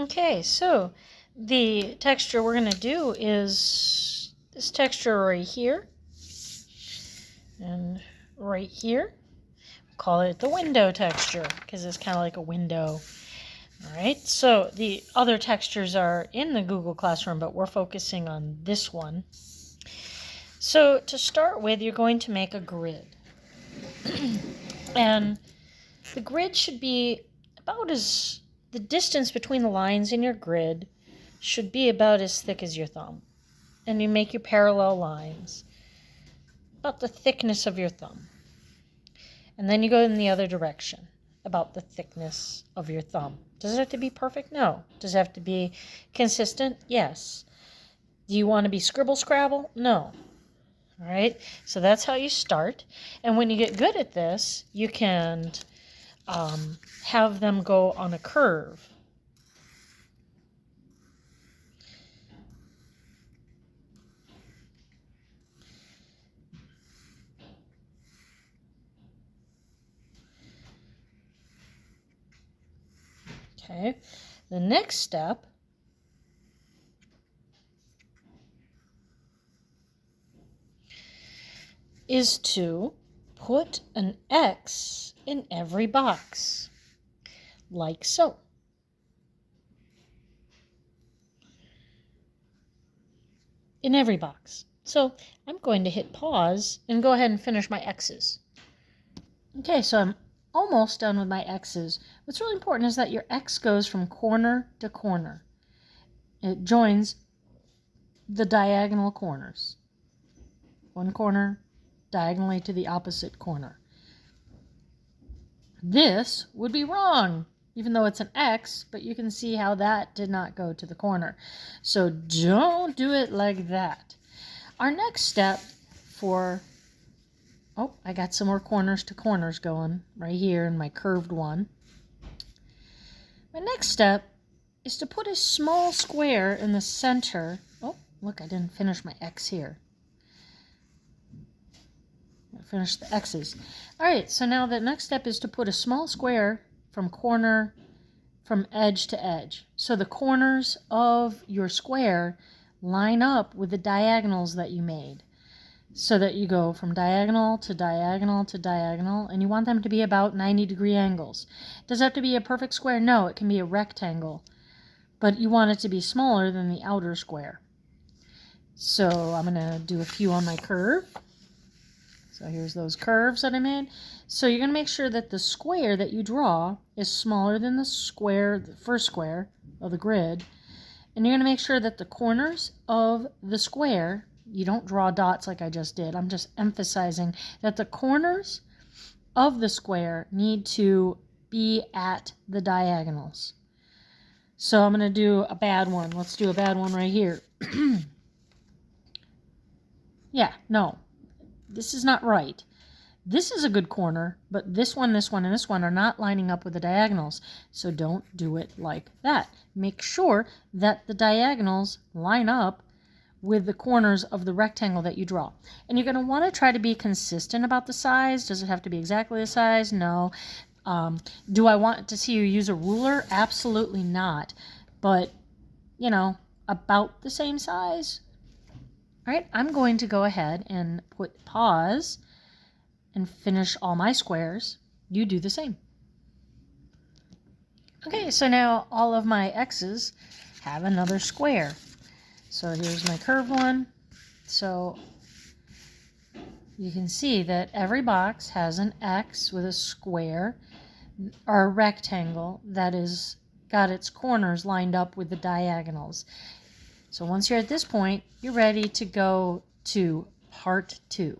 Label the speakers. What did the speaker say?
Speaker 1: Okay, so the texture we're going to do is this texture right here and right here. Call it the window texture because it's kind of like a window. All right, so the other textures are in the Google Classroom, but we're focusing on this one. So to start with, you're going to make a grid. And the grid should be the distance between the lines in your grid should be about as thick as your thumb. And you make your parallel lines about the thickness of your thumb. And then you go in the other direction, about the thickness of your thumb. Does it have to be perfect? No. Does it have to be consistent? Yes. Do you want to be scribble-scrabble? No. All right, so that's how you start. And when you get good at this, you can have them go on a curve. Okay, the next step is to put an X in every box, like so. In every box. So I'm going to hit pause and go ahead and finish my X's. Okay, so I'm almost done with my X's. What's really important is that your X goes from corner to corner. It joins the diagonal corners. One corner diagonally to the opposite corner. This would be wrong, even though it's an X, but you can see how that did not go to the corner. So don't do it like that. Our next step I got some more corners to corners going right here in my curved one. My next step is to put a small square in the center. Oh, look, I didn't finish my X here. I finished the X's. All right, so now the next step is to put a small square from edge to edge. So the corners of your square line up with the diagonals that you made. So that you go from diagonal to diagonal to diagonal, and you want them to be about 90-degree angles. Does it have to be a perfect square? No, it can be a rectangle, but you want it to be smaller than the outer square. So I'm going to do a few on my curve. So here's those curves that I made. So you're going to make sure that the square that you draw is smaller than the first square of the grid, and you're going to make sure that the corners of the square, you don't draw dots like I just did. I'm just emphasizing that the corners of the square need to be at the diagonals. So I'm going to do a bad one. Let's do a bad one right here. Yeah, no, this is not right. This is a good corner, but this one, and this one are not lining up with the diagonals. So don't do it like that. Make sure that the diagonals line up with the corners of the rectangle that you draw. And you're going to want to try to be consistent about the size. Does it have to be exactly the size? No. Do I want to see you use a ruler? Absolutely not. But, about the same size. All right, I'm going to go ahead and put pause and finish all my squares. You do the same. Okay, so now all of my X's have another square. So here's my curved one. So you can see that every box has an X with a square or a rectangle that is got its corners lined up with the diagonals. So once you're at this point, you're ready to go to part 2.